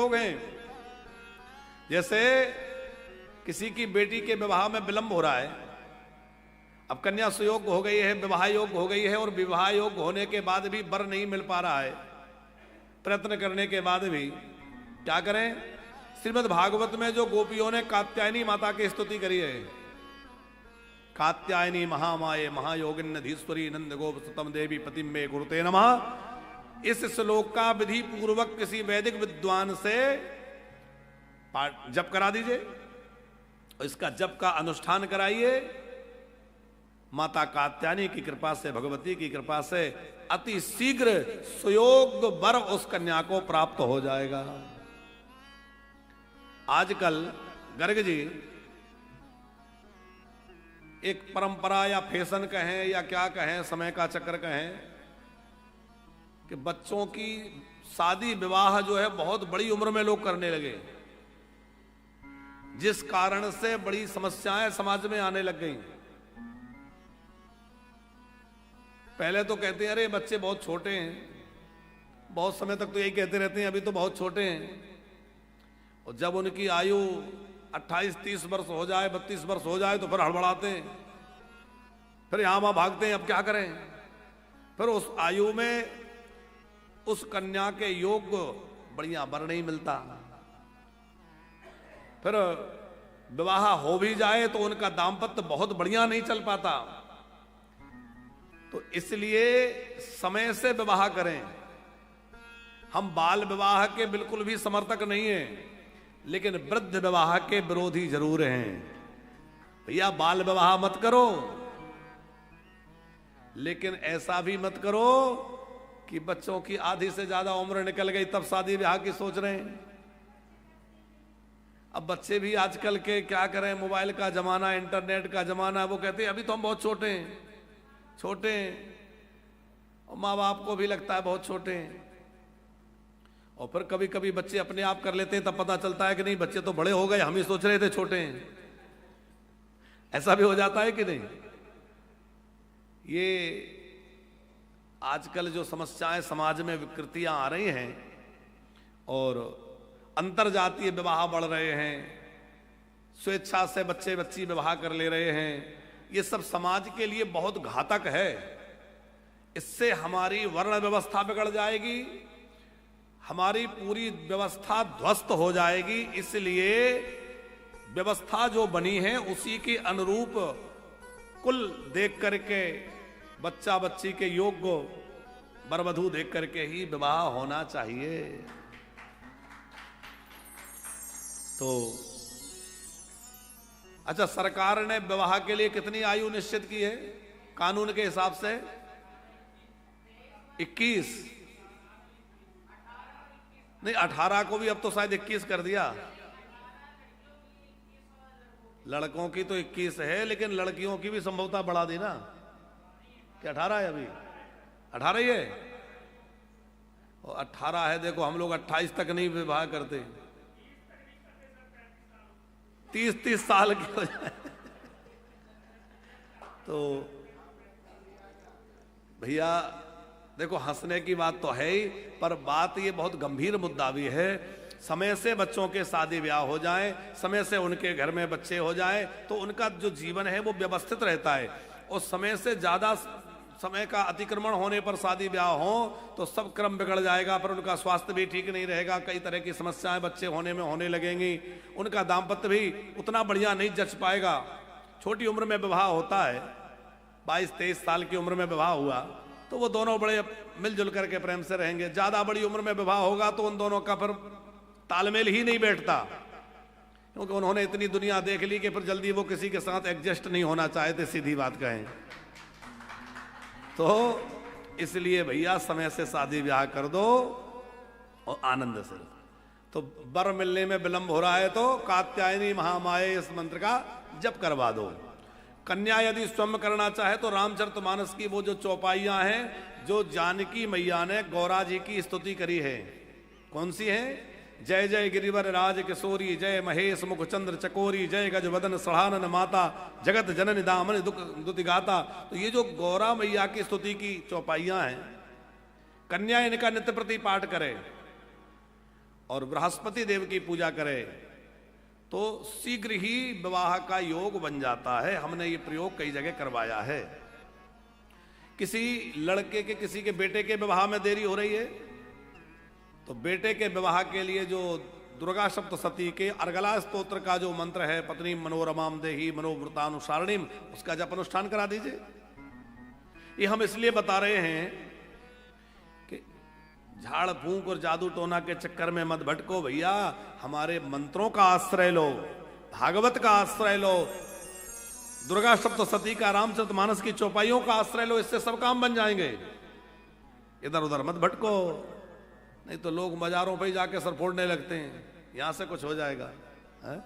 योग हैं। जैसे किसी की बेटी के विवाह में विलंब हो रहा है, अब कन्या सुयोग हो गई है, विवाह योग हो गई है, और विवाह योग होने के बाद भी वर नहीं मिल पा रहा है, प्रयत्न करने के बाद भी क्या करें? श्रीमद् भागवत में जो गोपियों ने कात्यायनी माता की स्तुति करी है, कात्यायनी महामाये महायोगिन्नधीश्वरी नंद गोप सुतम देवी पतिम में गुरुते नमः, इस श्लोक का विधि पूर्वक किसी वैदिक विद्वान से जप करा दीजिए, इसका जप का अनुष्ठान कराइए। माता कात्यायनी की कृपा से, भगवती की कृपा से अति शीघ्र सुयोग वर उस कन्या को प्राप्त हो जाएगा। आजकल गर्ग जी एक परंपरा या फैशन कहें या क्या कहें, समय का चक्कर कहें, कि बच्चों की शादी विवाह जो है बहुत बड़ी उम्र में लोग करने लगे, जिस कारण से बड़ी समस्याएं समाज में आने लग गई। पहले तो कहते हैं अरे बच्चे बहुत छोटे हैं, बहुत समय तक तो यही कहते रहते हैं अभी तो बहुत छोटे हैं, और जब उनकी आयु 28-30 वर्ष हो जाए, 32 वर्ष हो जाए तो फिर हड़बड़ाते हैं, फिर यहां वहां भागते हैं, अब क्या करें? फिर उस आयु में उस कन्या के योग्य बढ़िया वर नहीं मिलता, फिर विवाह हो भी जाए तो उनका दाम्पत्य बहुत बढ़िया नहीं चल पाता। तो इसलिए समय से विवाह करें। हम बाल विवाह के बिल्कुल भी समर्थक नहीं हैं, लेकिन वृद्ध विवाह के विरोधी जरूर हैं। भैया बाल विवाह मत करो, लेकिन ऐसा भी मत करो कि बच्चों की आधी से ज्यादा उम्र निकल गई तब शादी ब्याह की सोच रहे हैं। अब बच्चे भी आजकल के क्या करें, मोबाइल का जमाना, इंटरनेट का जमाना, वो कहते हैं अभी तो हम बहुत छोटे हैं, छोटे हैं, और माँ बाप को भी लगता है बहुत छोटे हैं। और फिर कभी कभी बच्चे अपने आप कर लेते हैं, तब पता चलता है कि नहीं बच्चे तो बड़े हो गए, हम ही सोच रहे थे छोटे हैं। ऐसा भी हो जाता है कि नहीं? ये आजकल जो समस्याएं समाज में विकृतियां आ रही हैं और अंतरजातीय विवाह बढ़ रहे हैं, स्वेच्छा से बच्चे बच्ची विवाह कर ले रहे हैं, ये सब समाज के लिए बहुत घातक है। इससे हमारी वर्ण व्यवस्था बिगड़ जाएगी, हमारी पूरी व्यवस्था ध्वस्त हो जाएगी। इसलिए व्यवस्था जो बनी है उसी के अनुरूप कुल देख करके, बच्चा बच्ची के योग्य वर वधू देख करके ही विवाह होना चाहिए। तो अच्छा, सरकार ने विवाह के लिए कितनी आयु निश्चित की है कानून के हिसाब से? 21 नहीं, 18 को भी अब तो शायद 21 कर दिया। लड़कों की तो 21 है, लेकिन लड़कियों की भी संभवतः बढ़ा दी ना, कि 18 है अभी? 18 ही है, और 18 है। देखो हम लोग 28 तक नहीं विवाह करते, 30-30 साल की हो जाए तो भैया देखो, हंसने की बात तो है ही, पर बात ये बहुत गंभीर मुद्दा भी है। समय से बच्चों के शादी ब्याह हो जाए, समय से उनके घर में बच्चे हो जाए, तो उनका जो जीवन है वो व्यवस्थित रहता है। और समय से ज्यादा समय का अतिक्रमण होने पर शादी ब्याह हो तो सब क्रम बिगड़ जाएगा, पर उनका स्वास्थ्य भी ठीक नहीं रहेगा, कई तरह की समस्याएं बच्चे होने में होने लगेंगी, उनका दाम्पत्य भी उतना बढ़िया नहीं जच पाएगा। छोटी उम्र में विवाह होता है, 22-23 साल की उम्र में विवाह हुआ तो वो दोनों बड़े मिलजुल करके प्रेम से रहेंगे। ज्यादा बड़ी उम्र में विवाह होगा तो उन दोनों का फिर तालमेल ही नहीं बैठता, क्योंकि उन्होंने इतनी दुनिया देख ली कि फिर जल्दी वो किसी के साथ एडजस्ट नहीं होना चाहते, सीधी बात कहें तो। इसलिए भैया समय से शादी ब्याह कर दो और आनंद से। तो वर मिलने में विलंब हो रहा है तो कात्यायनी महामाये इस मंत्र का जप करवा दो। कन्या यदि स्वयं करना चाहे तो रामचरितमानस की वो जो चौपाइयां हैं, जो जानकी मैया ने गौरा जी की स्तुति करी है, कौन सी है? जय जय गिरिवर राज किशोरी, जय महेश मुख चंद्र चकोरी, जय गज वदन सढ़ानन माता, जगत जननी दामन दुख दुति गाता। तो ये जो गौरा मैया की स्तुति की चौपाइयां हैं, कन्या इनका नित्य प्रति पाठ करे और बृहस्पति देव की पूजा करे तो शीघ्र ही विवाह का योग बन जाता है। हमने ये प्रयोग कई जगह करवाया है। किसी लड़के के, किसी के बेटे के विवाह में देरी हो रही है तो बेटे के विवाह के लिए जो दुर्गा सप्तशती के अर्गला स्तोत्र का जो मंत्र है, पत्नी मनोरमाम देही मनोवृतानुसारणीम, उसका जप अनुष्ठान करा दीजिए। ये हम इसलिए बता रहे हैं कि झाड़ फूंक और जादू टोना के चक्कर में मत भटको भैया, हमारे मंत्रों का आश्रय लो, भागवत का आश्रय लो, दुर्गा सप्तशती का, रामचरितमानस की चौपाइयों का आश्रय लो, इससे सब काम बन जाएंगे। इधर उधर मत भटको, नहीं तो लोग बाजारों पे जाके सर फोड़ने लगते हैं, यहां से कुछ हो जाएगा है?